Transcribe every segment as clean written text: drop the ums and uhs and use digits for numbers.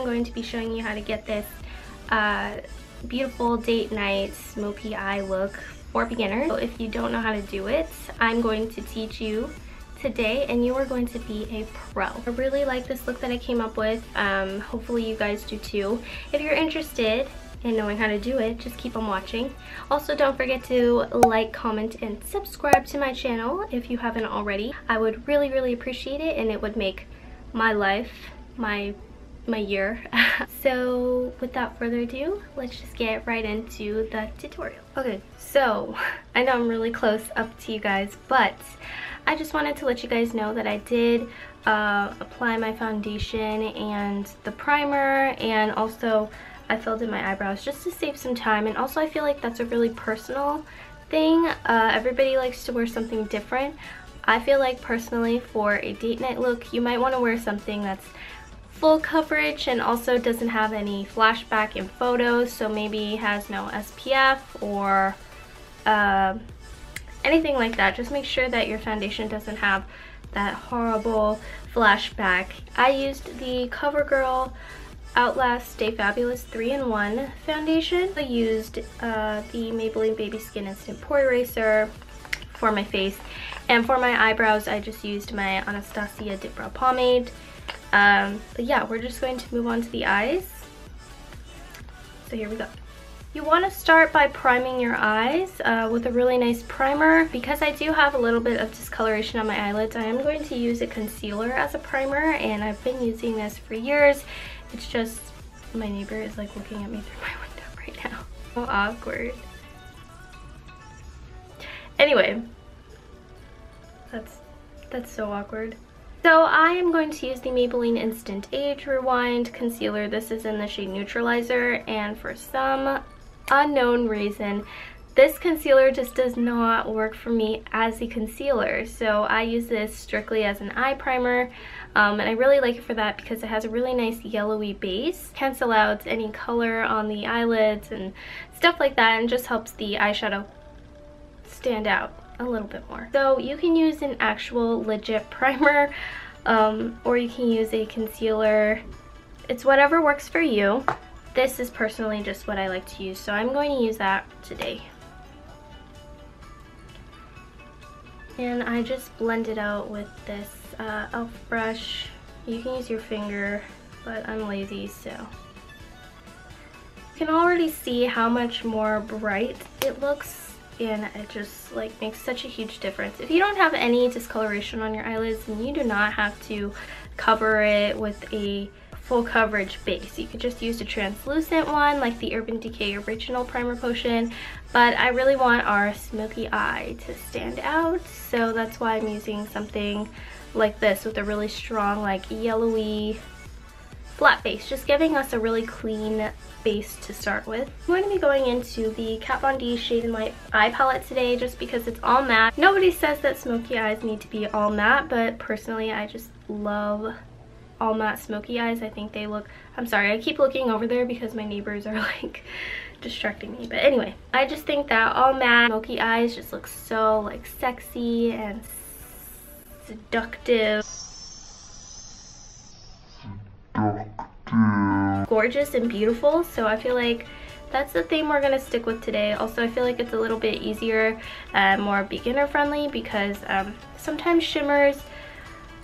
going to be showing you how to get this beautiful date night smoky eye look for beginners. So if you don't know how to do it, I'm going to teach you today and you are going to be a pro. I really like this look that I came up with. Hopefully you guys do too. If you're interested in knowing how to do it, just keep on watching. Also, don't forget to like, comment, and subscribe to my channel if you haven't already. I would really appreciate it, and it would make my life, my year. So without further ado, let's just get right into the tutorial. Okay, so I know I'm really close up to you guys, but I just wanted to let you guys know that I did apply my foundation and the primer, and also I filled in my eyebrows just to save some time. And also I feel like that's a really personal thing. Everybody likes to wear something different. I feel like personally for a date night look, you might want to wear something that's full coverage and also doesn't have any flashback in photos, so maybe has no SPF or anything like that. Just make sure that your foundation doesn't have that horrible flashback. I used the CoverGirl Outlast Stay Fabulous 3-in-1 foundation. I used the Maybelline Baby Skin Instant Pore Eraser for my face, and for my eyebrows I just used my Anastasia Dip Brow Pomade. But yeah, we're just going to move on to the eyes. So here we go. You want to start by priming your eyes with a really nice primer. Because I do have a little bit of discoloration on my eyelids, I am going to use a concealer as a primer, and I've been using this for years. It's just, my neighbor is like looking at me through my window right now. So awkward. Anyway, that's so awkward. So I am going to use the Maybelline Instant Age Rewind Concealer. This is in the shade Neutralizer, and for some unknown reason, this concealer just does not work for me as a concealer. So I use this strictly as an eye primer, and I really like it for that because it has a really nice yellowy base. Cancel out any color on the eyelids and stuff like that, and just helps the eyeshadow stand out a little bit more. So you can use an actual legit primer, or you can use a concealer. It's whatever works for you. This is personally just what I like to use, so I'm going to use that today. And I just blend it out with this e.l.f. brush. You can use your finger, but I'm lazy, so. You can already see how much more bright it looks, and it just like makes such a huge difference. If you don't have any discoloration on your eyelids, then you do not have to cover it with a full coverage base. You could just use a translucent one like the Urban Decay Original Primer Potion, but I really want our smoky eye to stand out, so that's why I'm using something like this with a really strong like yellowy flat base, just giving us a really clean base to start with. I'm going to be going into the Kat Von D Shade and Light eye palette today just because it's all matte. Nobody says that smoky eyes need to be all matte, but personally I just love all matte smoky eyes. I think they look, I'm sorry, I keep looking over there because my neighbors are like distracting me, but anyway, I just think that all matte smoky eyes just look so like sexy and seductive, gorgeous and beautiful. So I feel like that's the theme we're gonna stick with today. Also, I feel like it's a little bit easier and more beginner friendly because sometimes shimmers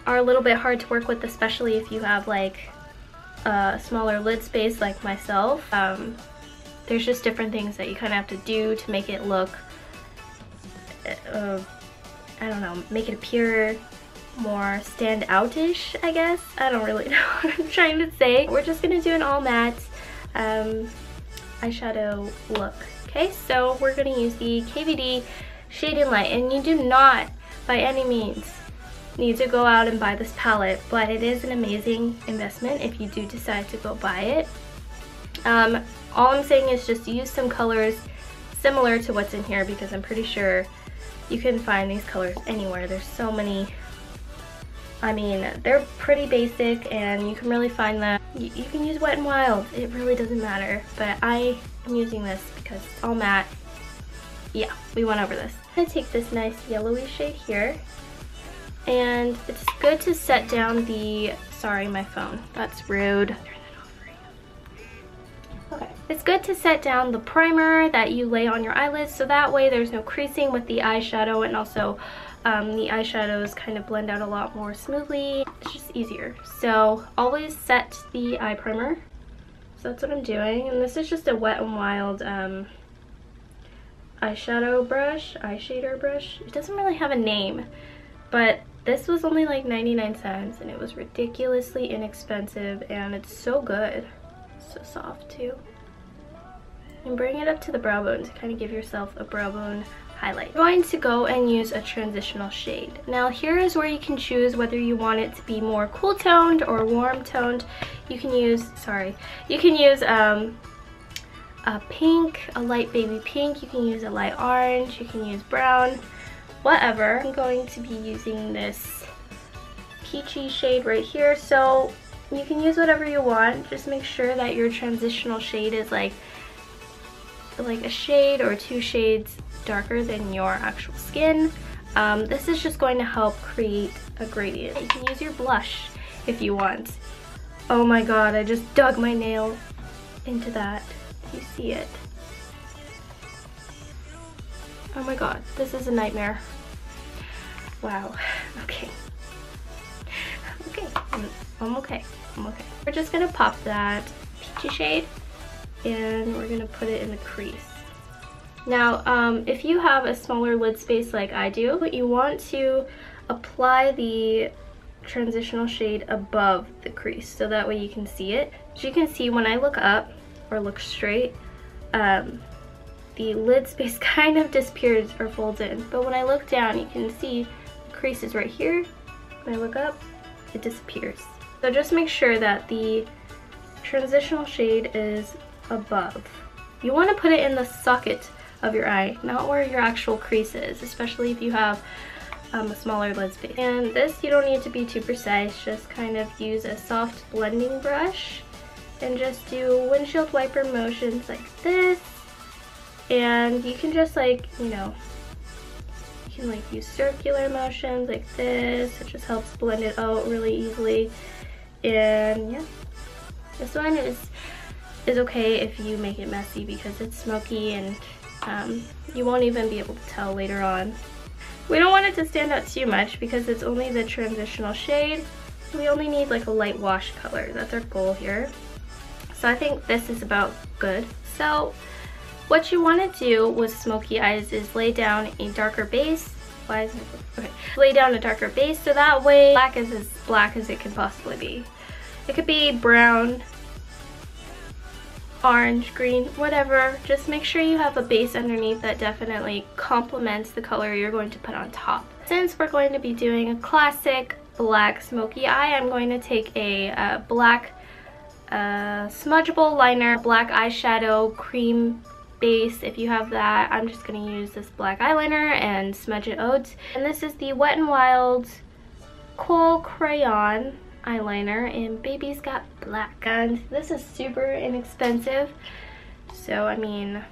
are a little bit hard to work with, especially if you have like a smaller lid space like myself. There's just different things that you kind of have to do to make it look, I don't know, make it appear more stand out-ish, I guess. I don't really know what I'm trying to say. We're just gonna do an all matte eyeshadow look. Okay, so we're gonna use the KVD Shade and Light, and you do not by any means need to go out and buy this palette, but it is an amazing investment if you do decide to go buy it. All I'm saying is just use some colors similar to what's in here, because I'm pretty sure you can find these colors anywhere. There's so many. I mean, they're pretty basic and you can really find them. You can use Wet n Wild, it really doesn't matter, but I am using this because it's all matte. Yeah, we went over this. I'm gonna take this nice yellowy shade here, and it's good to set down the, sorry, my phone, that's rude. Turn that off right It's good to set down the primer that you lay on your eyelids so that way there's no creasing with the eyeshadow, and also the eyeshadows kind of blend out a lot more smoothly. It's just easier. So always set the eye primer. So that's what I'm doing, and this is just a Wet n Wild eyeshadow brush, eyeshader brush. It doesn't really have a name, but this was only like 99 cents and it was ridiculously inexpensive, and it's so good. So soft too. And bring it up to the brow bone to kind of give yourself a brow bone highlight. I'm going to go and use a transitional shade. Now here is where you can choose whether you want it to be more cool toned or warm toned. You can use, a pink, a light baby pink, you can use a light orange, you can use brown, whatever. I'm going to be using this peachy shade right here, so you can use whatever you want. Just make sure that your transitional shade is like a shade or 2 shades darker than your actual skin. This is just going to help create a gradient. You can use your blush if you want. Oh my god, I just dug my nail into that. You see it? Oh my god, this is a nightmare. Wow. Okay. Okay. I'm okay. I'm okay. We're just gonna pop that peachy shade and we're gonna put it in the crease. Now, if you have a smaller lid space like I do, you want to apply the transitional shade above the crease so that way you can see it. As you can see, when I look up or look straight, the lid space kind of disappears or folds in, but when I look down you can see the crease is right here. When I look up, it disappears. So just make sure that the transitional shade is above. You want to put it in the socket of your eye, not where your actual crease is, especially if you have a smaller lid space. And this, you don't need to be too precise, just kind of use a soft blending brush and just do windshield wiper motions like this, and you can just like, you know, you can like use circular motions like this. It just helps blend it out really easily. And yeah, this one is okay if you make it messy because it's smoky and you won't even be able to tell later on. We don't want it to stand out too much because it's only the transitional shade. We only need like a light wash color. That's our goal here. So I think this is about good. So what you want to do with smoky eyes is lay down a darker base. Why is it? Okay. Lay down a darker base so that way black is as black as it can possibly be. It could be brown, orange, green, whatever. Just make sure you have a base underneath that definitely complements the color you're going to put on top. Since we're going to be doing a classic black smoky eye, I'm going to take a black smudgeable liner, black eyeshadow cream base. If you have that, I'm just going to use this black eyeliner and smudge it out. And this is the Wet n Wild Kohl Crayon eyeliner, and baby's got black, and this is super inexpensive, so I mean,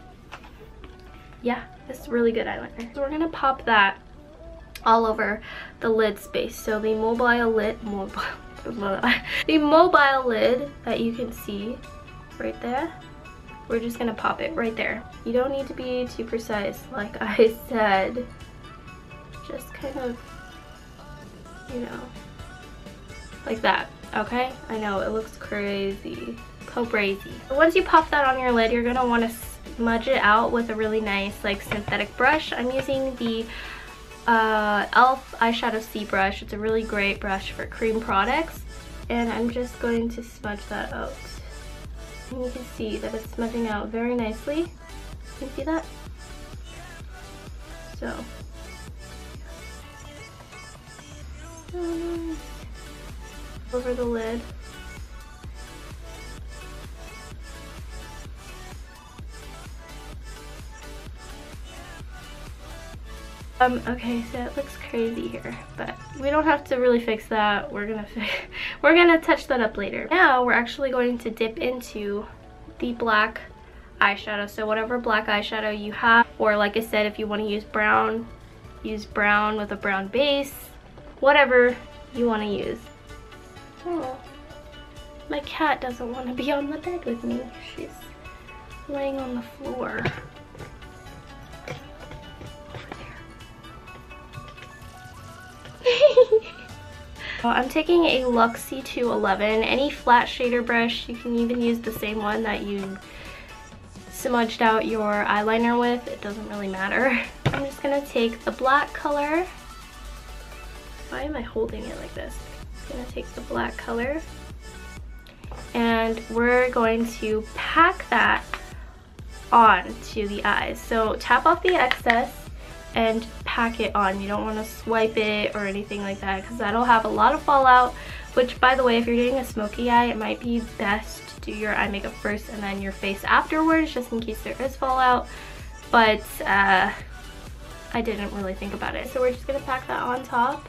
yeah, it's really good eyeliner. So we're gonna pop that all over the lid space. So the mobile lid that you can see right there, we're just gonna pop it right there. You don't need to be too precise, like I said, just kind of, you know, like that. Okay, I know it looks crazy, crazy. Once you pop that on your lid, you're gonna want to smudge it out with a really nice like synthetic brush. I'm using the e.l.f. Eyeshadow C Brush. It's a really great brush for cream products, and I'm just going to smudge that out. And you can see that it's smudging out very nicely. Can you see that? So nice. Over the lid. Okay, so it looks crazy here, but we don't have to really fix that. We're gonna touch that up later. Now we're actually going to dip into the black eyeshadow. So whatever black eyeshadow you have, or like I said, if you want to use brown with a brown base, whatever you want to use. Oh, my cat doesn't want to be on the bed with me. She's laying on the floor. I'm taking a Luxe C211, any flat shader brush. You can even use the same one that you smudged out your eyeliner with. It doesn't really matter. I'm just gonna take the black color. Why am I holding it like this? I'm gonna take the black color and we're going to pack that on to the eyes. So tap off the excess and pack it on. You don't want to swipe it or anything like that because that'll have a lot of fallout, which, by the way, if you're doing a smoky eye, it might be best to do your eye makeup first and then your face afterwards, just in case there is fallout. But I didn't really think about it. So we're just gonna pack that on top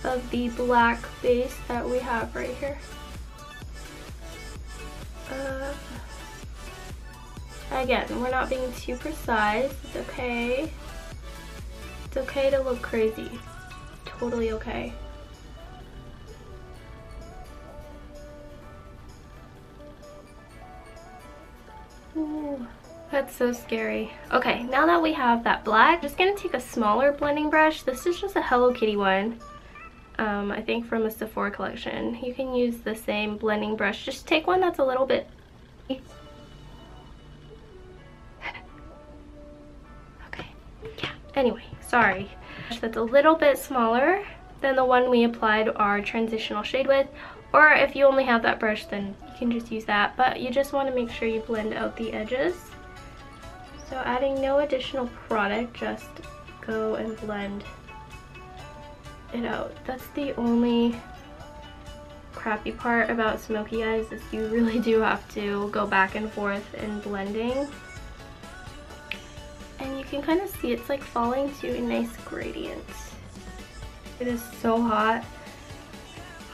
of the black base that we have right here. Again, we're not being too precise. It's okay. It's okay to look crazy. Totally okay. Ooh, that's so scary. Okay, now that we have that black, I'm just gonna take a smaller blending brush. This is just a Hello Kitty one. I think from a Sephora collection. You can use the same blending brush. Just take one that's a little bit... Okay, yeah. Anyway, sorry. That's a little bit smaller than the one we applied our transitional shade with. Or if you only have that brush, then you can just use that. But you just want to make sure you blend out the edges. So adding no additional product, just go and blend it out. That's the only crappy part about smoky eyes, is you really do have to go back and forth in blending. And you can kind of see it's like falling to a nice gradient. It is so hot.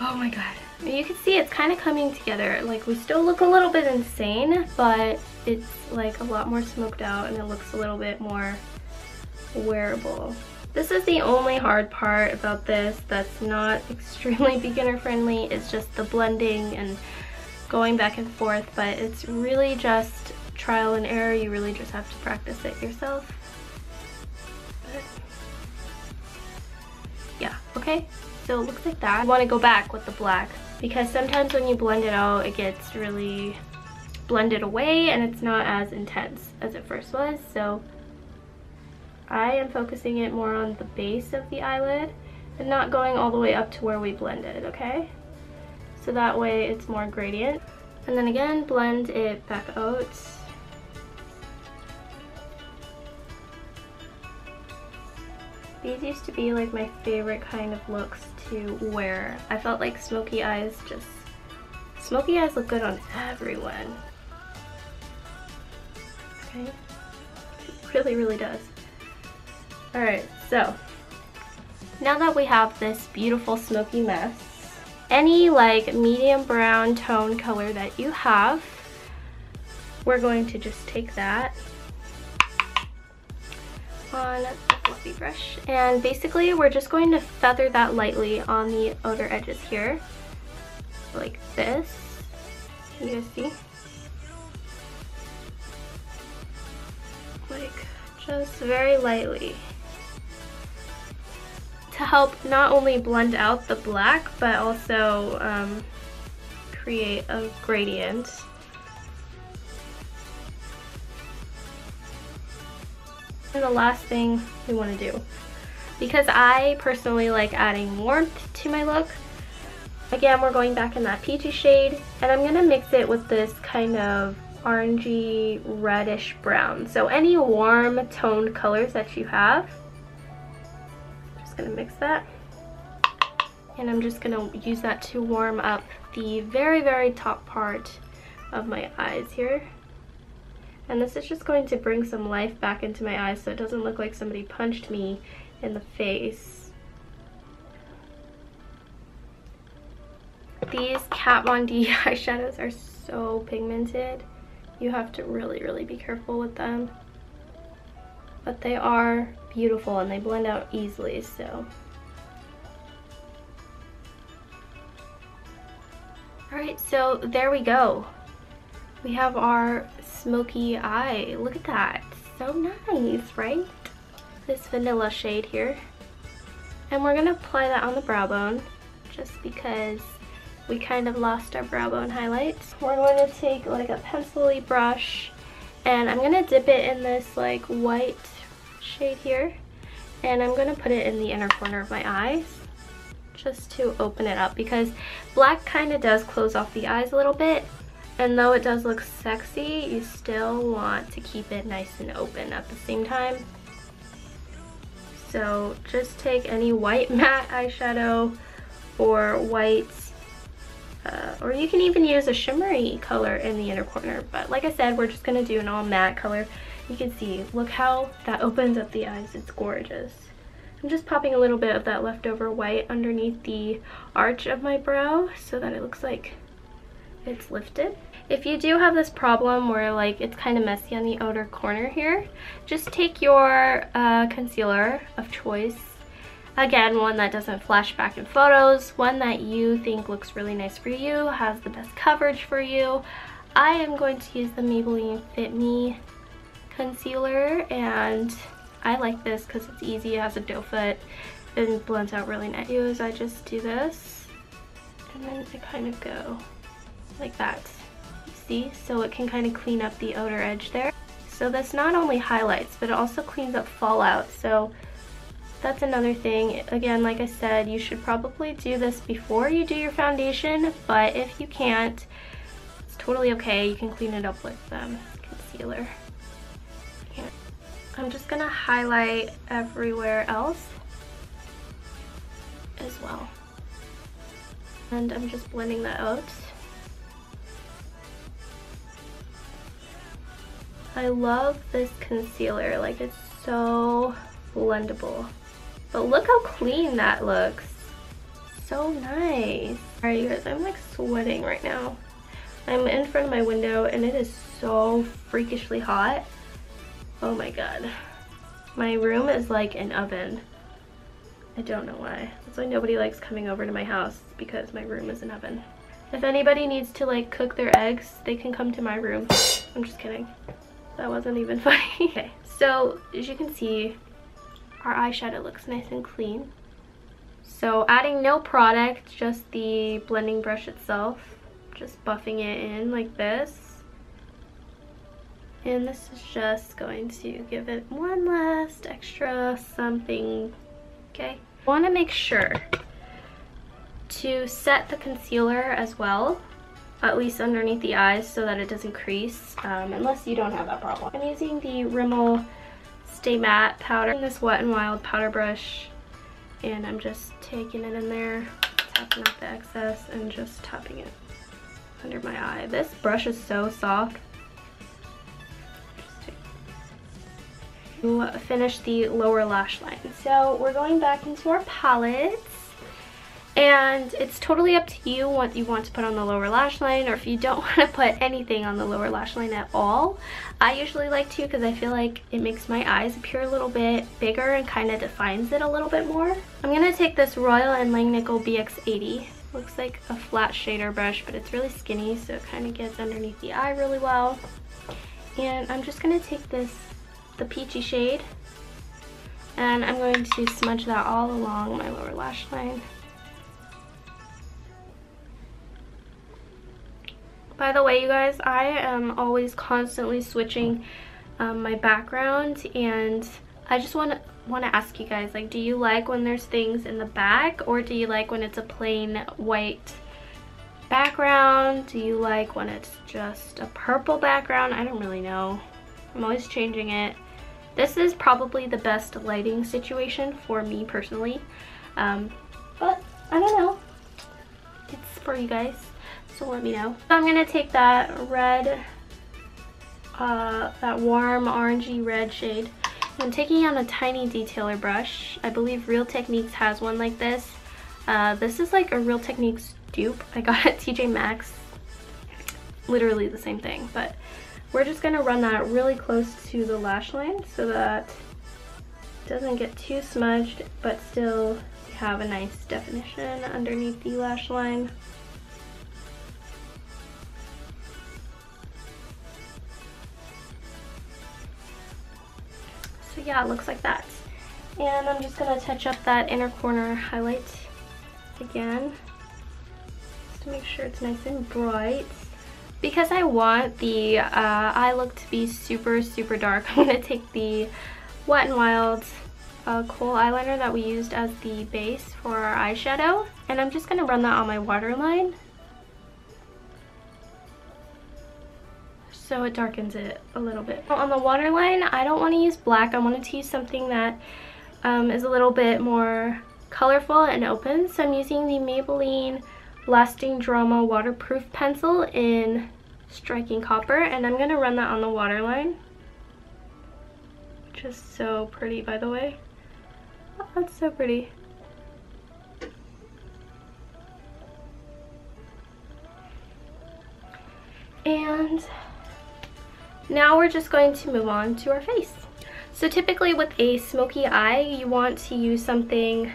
Oh my god. You can see it's kind of coming together. Like, we still look a little bit insane, but it's like a lot more smoked out and it looks a little bit more wearable. This is the only hard part about this that's not extremely beginner friendly. It's just the blending and going back and forth, but it's really just trial and error. You really just have to practice it yourself. But yeah, okay, so it looks like that. I want to go back with the black because sometimes when you blend it out, it gets really blended away and it's not as intense as it first was. So I am focusing it more on the base of the eyelid and not going all the way up to where we blended, okay? So that way it's more gradient. And then again, blend it back out. These used to be like my favorite kind of looks to wear. I felt like smoky eyes look good on everyone. Okay, it really, really does. Alright, so now that we have this beautiful smoky mess, any like medium brown tone color that you have, we're going to just take that on a fluffy brush and basically we're just going to feather that lightly on the outer edges here, like this. Can you guys see? Like, just very lightly, to help not only blend out the black but also create a gradient. And the last thing we want to do, because I personally like adding warmth to my look, again we're going back in that peachy shade and I'm going to mix it with this kind of orangey reddish brown. So any warm toned colors that you have, gonna mix that and I'm just gonna use that to warm up the very, very top part of my eyes here. And this is just going to bring some life back into my eyes so it doesn't look like somebody punched me in the face. These Kat Von D eyeshadows are so pigmented. You have to really, really be careful with them. But they are beautiful and they blend out easily, so. Alright, so there we go. We have our smoky eye. Look at that. So nice, right? This vanilla shade here. And we're gonna apply that on the brow bone just because we kind of lost our brow bone highlights. We're going to take like a pencil-y brush and I'm gonna dip it in this like white shade here. And I'm gonna put it in the inner corner of my eyes just to open it up because black kind of does close off the eyes a little bit. And though it does look sexy, you still want to keep it nice and open at the same time. So just take any white matte eyeshadow or white, or you can even use a shimmery color in the inner corner. But like I said, we're just gonna do an all matte color. You can see, look how that opens up the eyes, it's gorgeous. I'm just popping a little bit of that leftover white underneath the arch of my brow so that it looks like it's lifted. If you do have this problem where like it's kind of messy on the outer corner here, just take your concealer of choice. Again, one that doesn't flash back in photos, one that you think looks really nice for you, has the best coverage for you. I am going to use the Maybelline Fit Me concealer, and I like this because it's easy, it has a doe foot, and blends out really nice. I just do this, and then I kind of go like that. See, so it can kind of clean up the outer edge there. So this not only highlights, but it also cleans up fallout. So that's another thing. Again, like I said, you should probably do this before you do your foundation, but if you can't, it's totally okay. You can clean it up with concealer. Yeah. I'm just gonna highlight everywhere else as well. And I'm just blending that out. I love this concealer, like it's so blendable. But look how clean that looks. So nice. Alright you guys, I'm like sweating right now. I'm in front of my window and it is so freakishly hot. Oh my god. My room is like an oven. I don't know why. That's why nobody likes coming over to my house, because my room is an oven. If anybody needs to like cook their eggs, they can come to my room. I'm just kidding. That wasn't even funny. Okay, so as you can see, our eyeshadow looks nice and clean. So adding no product, just the blending brush itself, just buffing it in like this. And this is just going to give it one last extra something, okay? I want to make sure to set the concealer as well, at least underneath the eyes, so that it doesn't crease, unless you don't have that problem. I'm using the Rimmel Stay Matte powder in this Wet n Wild powder brush, and I'm just taking it in there, tapping off the excess, and just tapping it under my eye. This brush is so soft. To finish the lower lash line. So we're going back into our palettes. And it's totally up to you what you want to put on the lower lash line, or if you don't want to put anything on the lower lash line at all. I usually like to, because I feel like it makes my eyes appear a little bit bigger and kind of defines it a little bit more. I'm going to take this Royal and Langnickel BX80. Looks like a flat shader brush, but it's really skinny, so it kind of gets underneath the eye really well. And I'm just going to take this, the peachy shade, and I'm going to smudge that all along my lower lash line. By the way, you guys, I am always constantly switching my background, and I just want to ask you guys, like, do you like when there's things in the back, or do you like when it's a plain white background? Do you like when it's just a purple background? I don't really know. I'm always changing it. This is probably the best lighting situation for me personally, but I don't know. It's for you guys. So let me know. So I'm gonna take that red, that warm orangey red shade. I'm taking on a tiny detailer brush. I believe Real Techniques has one like this. This is like a Real Techniques dupe. I got it at TJ Maxx. Literally the same thing, but we're just gonna run that really close to the lash line so that it doesn't get too smudged, but still have a nice definition underneath the lash line. yeah, it looks like that. And I'm just gonna touch up that inner corner highlight again, just to make sure it's nice and bright. Because I want the eye look to be super, super dark, I'm gonna take the Wet n Wild Kohl eyeliner that we used as the base for our eyeshadow, and I'm just gonna run that on my waterline, so it darkens it a little bit. On the waterline, I don't want to use black. I wanted to use something that is a little bit more colorful and open. So I'm using the Maybelline Lasting Drama Waterproof Pencil in Striking Copper, and I'm going to run that on the waterline. Just so pretty, by the way. Oh, that's so pretty. And now we're just going to move on to our face. So typically with a smoky eye, you want to use something,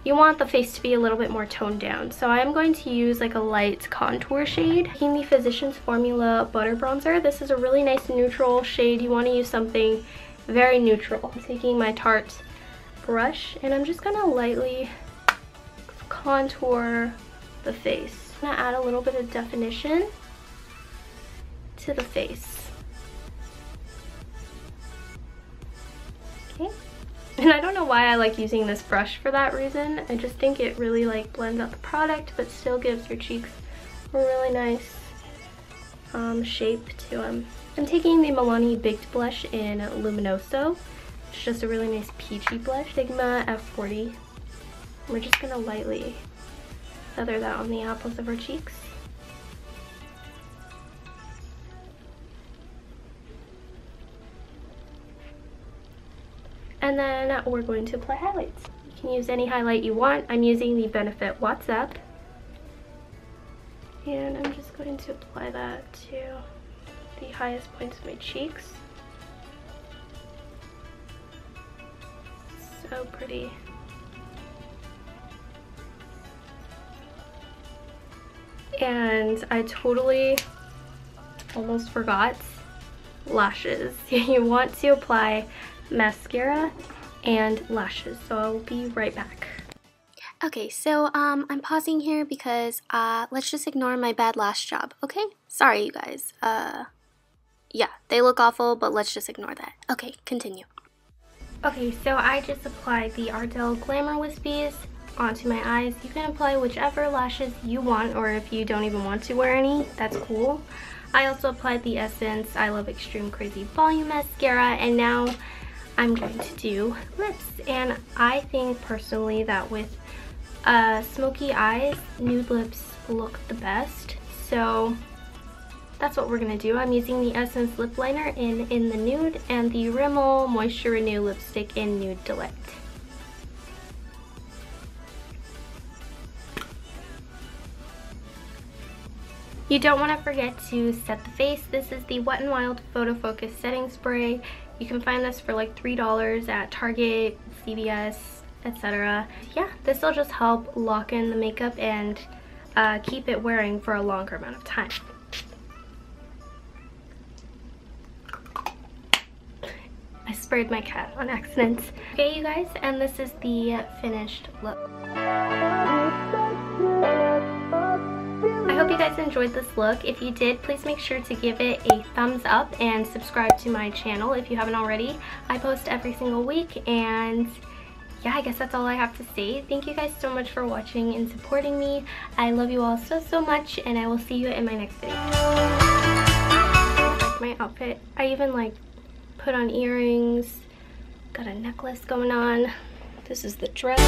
you want the face to be a little bit more toned down. So I'm going to use like a light contour shade. Taking the Physicians Formula Butter Bronzer. This is a really nice neutral shade. You want to use something very neutral. I'm taking my Tarte brush and I'm just gonna lightly contour the face. I'm gonna add a little bit of definition to the face. Okay, and I don't know why I like using this brush for that reason. I just think it really like blends out the product but still gives your cheeks a really nice shape to them. I'm taking the Milani Baked Blush in Luminoso. It's just a really nice peachy blush. Sigma F40. We're just gonna lightly feather that on the apples of our cheeks. And then we're going to apply highlights. You can use any highlight you want. I'm using the Benefit What's Up. And I'm just going to apply that to the highest points of my cheeks. So pretty. And I totally almost forgot lashes. You want to apply mascara and lashes, so I'll be right back. Okay, so I'm pausing here because let's just ignore my bad lash job, okay? Sorry, you guys. Yeah, they look awful, but let's just ignore that. Okay, continue. Okay, so I just applied the Ardell Glamour Wispies onto my eyes. You can apply whichever lashes you want, or if you don't even want to wear any, that's cool. I also applied the Essence I Love Extreme Crazy Volume Mascara, and now I'm going to do lips. And I think personally that with smoky eyes, nude lips look the best. So that's what we're going to do. I'm using the Essence Lip Liner in the Nude and the Rimmel Moisture Renew Lipstick in Nude Delight. You don't want to forget to set the face. This is the Wet n Wild Photofocus Setting Spray. You can find this for like $3 at Target, CVS, etc. Yeah, this will just help lock in the makeup and keep it wearing for a longer amount of time. I sprayed my cat on accident. Okay, you guys, and this is the finished look. I hope you guys enjoyed this look. If you did, please make sure to give it a thumbs up and subscribe to my channel if you haven't already. I post every single week, and yeah, I guess that's all I have to say. Thank you guys so much for watching and supporting me. I love you all so, so much, and I will see you in my next video. Like my outfit. I even like put on earrings, got a necklace going on. This is the dress.